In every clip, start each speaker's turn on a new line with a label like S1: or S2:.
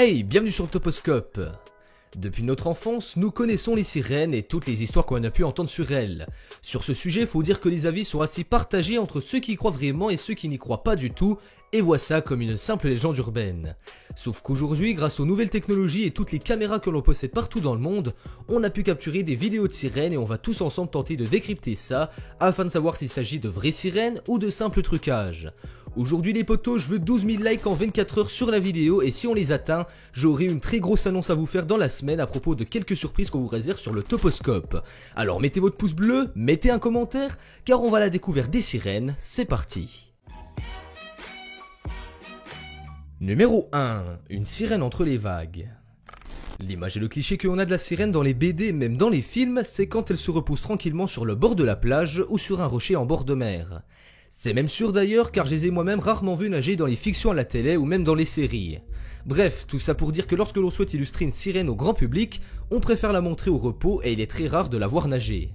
S1: Hey, bienvenue sur Toposcope. Depuis notre enfance, nous connaissons les sirènes et toutes les histoires qu'on a pu entendre sur elles. Sur ce sujet, faut dire que les avis sont assez partagés entre ceux qui y croient vraiment et ceux qui n'y croient pas du tout, et voient ça comme une simple légende urbaine. Sauf qu'aujourd'hui, grâce aux nouvelles technologies et toutes les caméras que l'on possède partout dans le monde, on a pu capturer des vidéos de sirènes et on va tous ensemble tenter de décrypter ça, afin de savoir s'il s'agit de vraies sirènes ou de simples trucages. Aujourd'hui les potos, je veux 12 000 likes en 24 heures sur la vidéo et si on les atteint, j'aurai une très grosse annonce à vous faire dans la semaine à propos de quelques surprises qu'on vous réserve sur le Toposcope. Alors mettez votre pouce bleu, mettez un commentaire, car on va à la découverte des sirènes, c'est parti. Numéro 1. Une sirène entre les vagues. L'image et le cliché qu'on a de la sirène dans les BD, même dans les films, c'est quand elle se repose tranquillement sur le bord de la plage ou sur un rocher en bord de mer. C'est même sûr d'ailleurs car je les ai moi-même rarement vus nager dans les fictions à la télé ou même dans les séries. Bref, tout ça pour dire que lorsque l'on souhaite illustrer une sirène au grand public, on préfère la montrer au repos et il est très rare de la voir nager.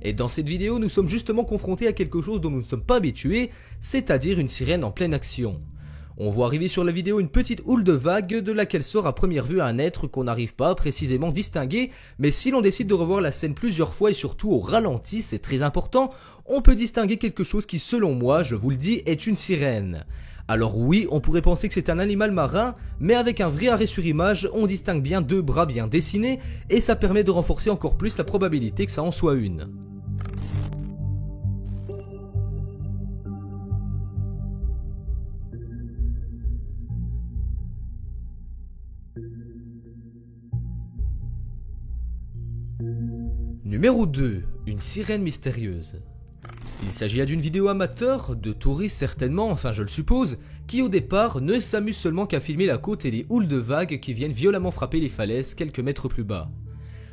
S1: Et dans cette vidéo, nous sommes justement confrontés à quelque chose dont nous ne sommes pas habitués, c'est-à-dire une sirène en pleine action. On voit arriver sur la vidéo une petite houle de vagues de laquelle sort à première vue un être qu'on n'arrive pas à précisément distinguer, mais si l'on décide de revoir la scène plusieurs fois et surtout au ralenti, c'est très important, on peut distinguer quelque chose qui selon moi, je vous le dis, est une sirène. Alors oui, on pourrait penser que c'est un animal marin, mais avec un vrai arrêt sur image, on distingue bien deux bras bien dessinés, et ça permet de renforcer encore plus la probabilité que ça en soit une. Numéro 2. Une sirène mystérieuse. Il s'agit là d'une vidéo amateur, de touristes certainement, enfin je le suppose, qui au départ ne s'amusent seulement qu'à filmer la côte et les houles de vagues qui viennent violemment frapper les falaises quelques mètres plus bas.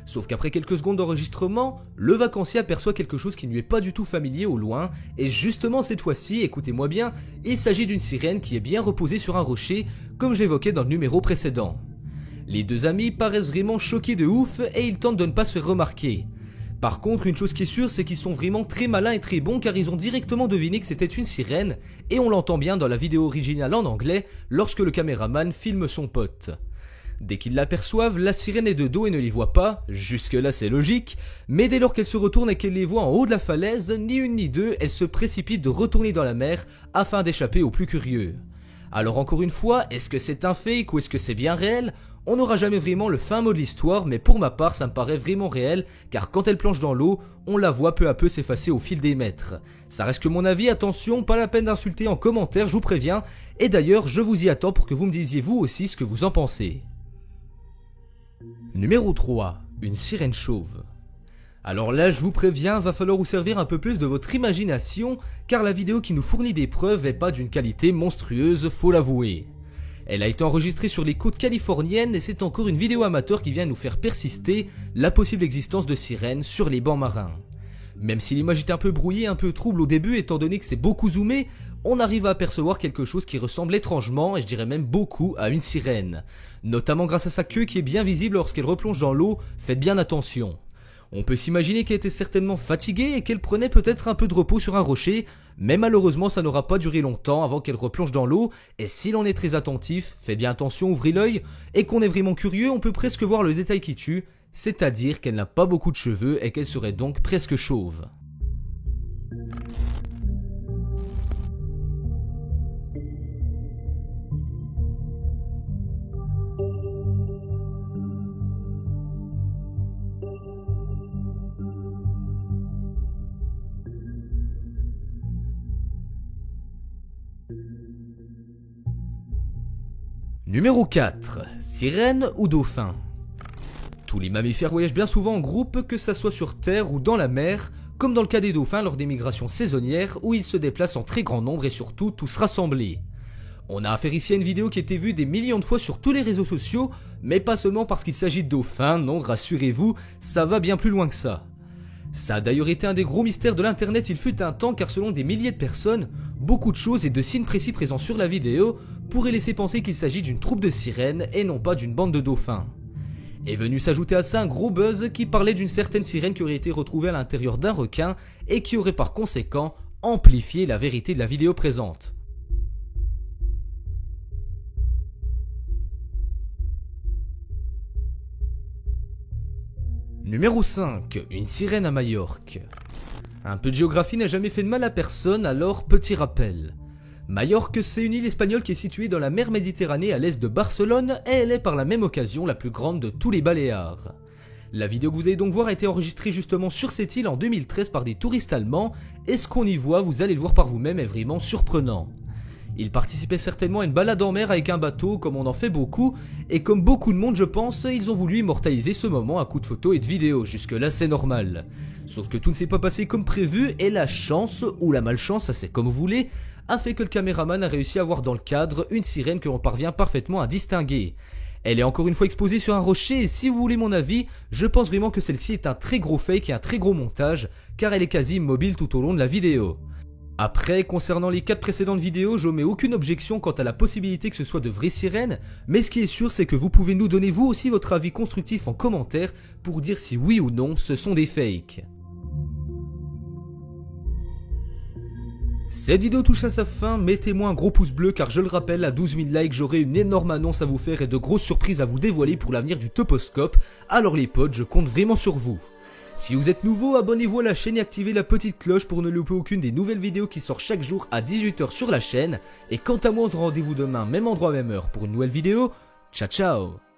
S1: Sauf qu'après quelques secondes d'enregistrement, le vacancier aperçoit quelque chose qui ne lui est pas du tout familier au loin, et justement cette fois-ci, écoutez-moi bien, il s'agit d'une sirène qui est bien reposée sur un rocher, comme je l'évoquais dans le numéro précédent. Les deux amis paraissent vraiment choqués de ouf et ils tentent de ne pas se faire remarquer. Par contre, une chose qui est sûre, c'est qu'ils sont vraiment très malins et très bons car ils ont directement deviné que c'était une sirène et on l'entend bien dans la vidéo originale en anglais lorsque le caméraman filme son pote. Dès qu'ils l'aperçoivent, la sirène est de dos et ne les voit pas, jusque là c'est logique, mais dès lors qu'elle se retourne et qu'elle les voit en haut de la falaise, ni une ni deux, elle se précipite de retourner dans la mer afin d'échapper aux plus curieux. Alors encore une fois, est-ce que c'est un fake ou est-ce que c'est bien réel ? On n'aura jamais vraiment le fin mot de l'histoire, mais pour ma part ça me paraît vraiment réel, car quand elle plonge dans l'eau, on la voit peu à peu s'effacer au fil des mètres. Ça reste que mon avis, attention, pas la peine d'insulter en commentaire, je vous préviens, et d'ailleurs je vous y attends pour que vous me disiez vous aussi ce que vous en pensez. Numéro 3. Une sirène chauve. Alors là, je vous préviens, va falloir vous servir un peu plus de votre imagination, car la vidéo qui nous fournit des preuves est pas d'une qualité monstrueuse, faut l'avouer. Elle a été enregistrée sur les côtes californiennes et c'est encore une vidéo amateur qui vient nous faire persister la possible existence de sirènes sur les bancs marins. Même si l'image est un peu brouillée, un peu trouble au début étant donné que c'est beaucoup zoomé, on arrive à apercevoir quelque chose qui ressemble étrangement, et je dirais même beaucoup, à une sirène. Notamment grâce à sa queue qui est bien visible lorsqu'elle replonge dans l'eau, faites bien attention. On peut s'imaginer qu'elle était certainement fatiguée et qu'elle prenait peut-être un peu de repos sur un rocher, mais malheureusement ça n'aura pas duré longtemps avant qu'elle replonge dans l'eau, et si l'on est très attentif, faites bien attention, ouvrez l'œil, et qu'on est vraiment curieux, on peut presque voir le détail qui tue, c'est-à-dire qu'elle n'a pas beaucoup de cheveux et qu'elle serait donc presque chauve. Numéro 4. Sirène ou dauphin. Tous les mammifères voyagent bien souvent en groupe, que ça soit sur terre ou dans la mer, comme dans le cas des dauphins lors des migrations saisonnières où ils se déplacent en très grand nombre et surtout tous rassemblés. On a affaire ici à une vidéo qui a été vue des millions de fois sur tous les réseaux sociaux, mais pas seulement parce qu'il s'agit de dauphins, non, rassurez-vous, ça va bien plus loin que ça. Ça a d'ailleurs été un des gros mystères de l'internet il fut un temps car selon des milliers de personnes, beaucoup de choses et de signes précis présents sur la vidéo pourraient laisser penser qu'il s'agit d'une troupe de sirènes et non pas d'une bande de dauphins. Est venu s'ajouter à ça un gros buzz qui parlait d'une certaine sirène qui aurait été retrouvée à l'intérieur d'un requin et qui aurait par conséquent amplifié la vérité de la vidéo présente. Numéro 5. Une sirène à Majorque. Un peu de géographie n'a jamais fait de mal à personne, alors petit rappel. Majorque, c'est une île espagnole qui est située dans la mer Méditerranée à l'est de Barcelone et elle est par la même occasion la plus grande de tous les Baléares. La vidéo que vous allez donc voir a été enregistrée justement sur cette île en 2013 par des touristes allemands et ce qu'on y voit, vous allez le voir par vous-même, est vraiment surprenant. Ils participaient certainement à une balade en mer avec un bateau comme on en fait beaucoup et comme beaucoup de monde je pense, ils ont voulu immortaliser ce moment à coups de photos et de vidéos, jusque là c'est normal. Sauf que tout ne s'est pas passé comme prévu et la chance, ou la malchance, ça c'est comme vous voulez, a fait que le caméraman a réussi à voir dans le cadre une sirène que l'on parvient parfaitement à distinguer. Elle est encore une fois exposée sur un rocher et si vous voulez mon avis, je pense vraiment que celle-ci est un très gros fake et un très gros montage, car elle est quasi immobile tout au long de la vidéo. Après, concernant les 4 précédentes vidéos, j'omets aucune objection quant à la possibilité que ce soit de vraies sirènes, mais ce qui est sûr c'est que vous pouvez nous donner vous aussi votre avis constructif en commentaire pour dire si oui ou non ce sont des fakes. Cette vidéo touche à sa fin, mettez-moi un gros pouce bleu car je le rappelle, à 12 000 likes j'aurai une énorme annonce à vous faire et de grosses surprises à vous dévoiler pour l'avenir du Toposcope, alors les potes je compte vraiment sur vous. Si vous êtes nouveau, abonnez-vous à la chaîne et activez la petite cloche pour ne louper aucune des nouvelles vidéos qui sortent chaque jour à 18 h sur la chaîne, et quant à moi on se rend rendez-vous demain, même endroit même heure pour une nouvelle vidéo, ciao ciao.